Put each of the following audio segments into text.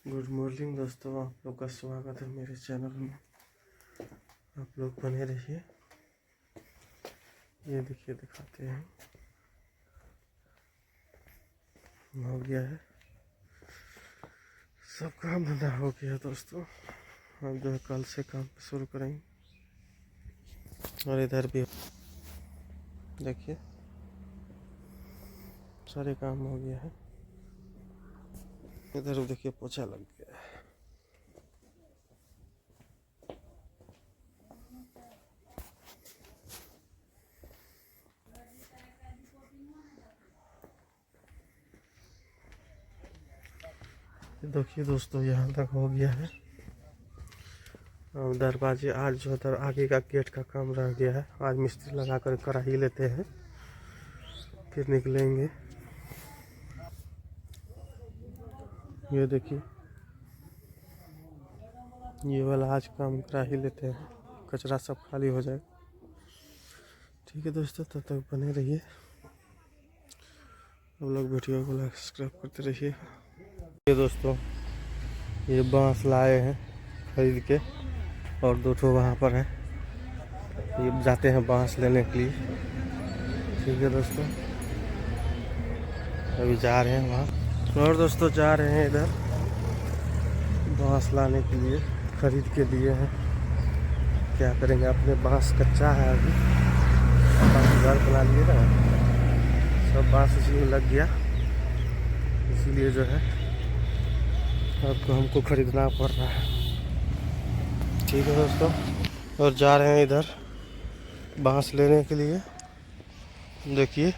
Good morning दोस्तों, आप लोग का स्वागत है मेरे चैनल में। आप लोग बने रहिए। ये देखिए, दिखाते हैं। हो गया है, सब काम धंधा हो गया दोस्तों। अब जो है कल से काम शुरू करेंगे। और इधर भी देखिए सारे काम हो गया है। इधर देखिए पोछा लग गया है। देखिए दोस्तों, यहाँ तक हो गया है। और दरवाजे आज जो है आगे का गेट का काम रह गया है। आज मिस्त्री लगा कर करा ही लेते हैं, फिर निकलेंगे। ये देखिए, ये वाला आज काम करा ही लेते हैं, कचरा सब खाली हो जाए। ठीक है दोस्तों, तब तक बने रहिए। आप लोग वीडियो को लाइक सब्सक्राइब करते रहिए। ये दोस्तों, ये बांस लाए हैं खरीद के, और दो ठो वहाँ पर है। ये जाते हैं बांस लेने के लिए। ठीक है दोस्तों, अभी जा रहे हैं वहाँ। और दोस्तों जा रहे हैं इधर बांस लाने के लिए, खरीद के लिए हैं। क्या करेंगे, अपने बांस कच्चा है अभी, घर बना लिए ना, सब बांस इसी में लग गया, इसीलिए जो है अब हमको खरीदना पड़ रहा है। ठीक है दोस्तों, और जा रहे हैं इधर बांस लेने के लिए। देखिए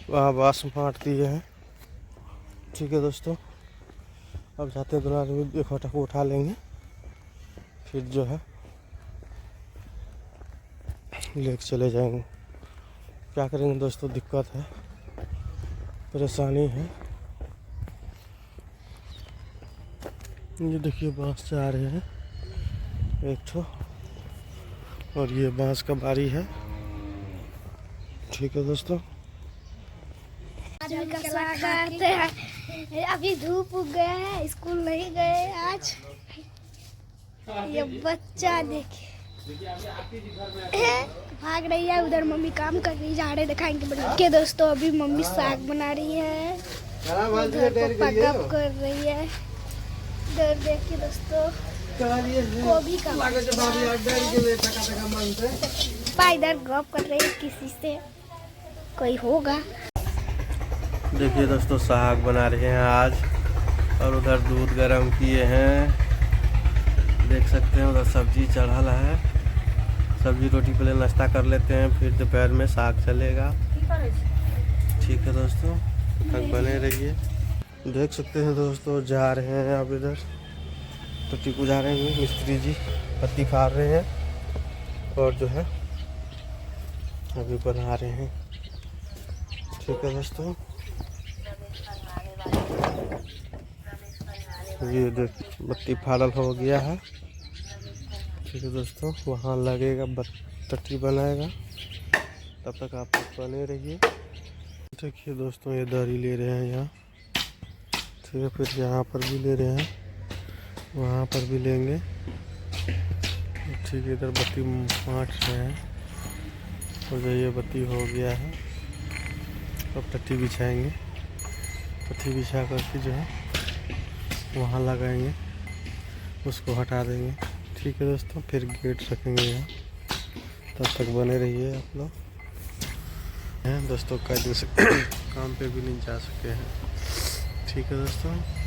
वहाँ बांस बांट दिए हैं। ठीक है दोस्तों, अब जाते हैं, दोनों आदमी इकट्ठा को उठा लेंगे, फिर जो है लेके चले जाएंगे। क्या करेंगे दोस्तों, दिक्कत है, परेशानी है। ये देखिए बांस जा रहे हैं एक ठो, और ये बांस का बारी है। ठीक है दोस्तों, आदमी का स्वागत है। अभी धूप उग गया है, स्कूल नहीं गए आज। ये बच्चा देखिए भाग रही है, उधर मम्मी काम कर रही है, झाड़े दिखाएंगे बना के। दोस्तों अभी मम्मी साग बना रही है, उधर पापा गप कर रही है। इधर देखिए दोस्तों, गोभी का पापा इधर गप कर रही है किसी से, कोई होगा। देखिए दोस्तों, साग बना रहे हैं आज, और उधर दूध गरम किए हैं, देख सकते हैं। उधर सब्जी चढ़ा है, सब्जी रोटी पहले नाश्ता कर लेते हैं, फिर दोपहर में साग चलेगा। ठीक है दोस्तों, तक बने रहिए। देख सकते हैं दोस्तों, जा रहे हैं अब इधर पत्ती को जा रहे हैं। मिस्त्री जी पत्ती फाड़ रहे हैं, और जो है अभी बना रहे हैं। ठीक है दोस्तों, ये देखिए बत्ती फाड़ल हो गया है। ठीक है दोस्तों, वहाँ लगेगा, पत्ती बनाएगा, तब तक आप बने रहिए। देखिए दोस्तों, ये दरी ले रहे हैं यहाँ। ठीक है, फिर यहाँ पर भी ले रहे हैं, वहाँ पर भी लेंगे। ठीक है, इधर बत्ती बांट रहे हैं, और जो ये बत्ती हो गया है, अब पत्ती बिछाएंगे। पत्ती बिछा करके जो है वहाँ लगाएंगे, उसको हटा देंगे। ठीक है दोस्तों, फिर गेट रखेंगे यहाँ। तब तक बने रहिए आप लोग। हैं दोस्तों, कई दिन से काम पे भी नहीं जा सके हैं। ठीक है दोस्तों।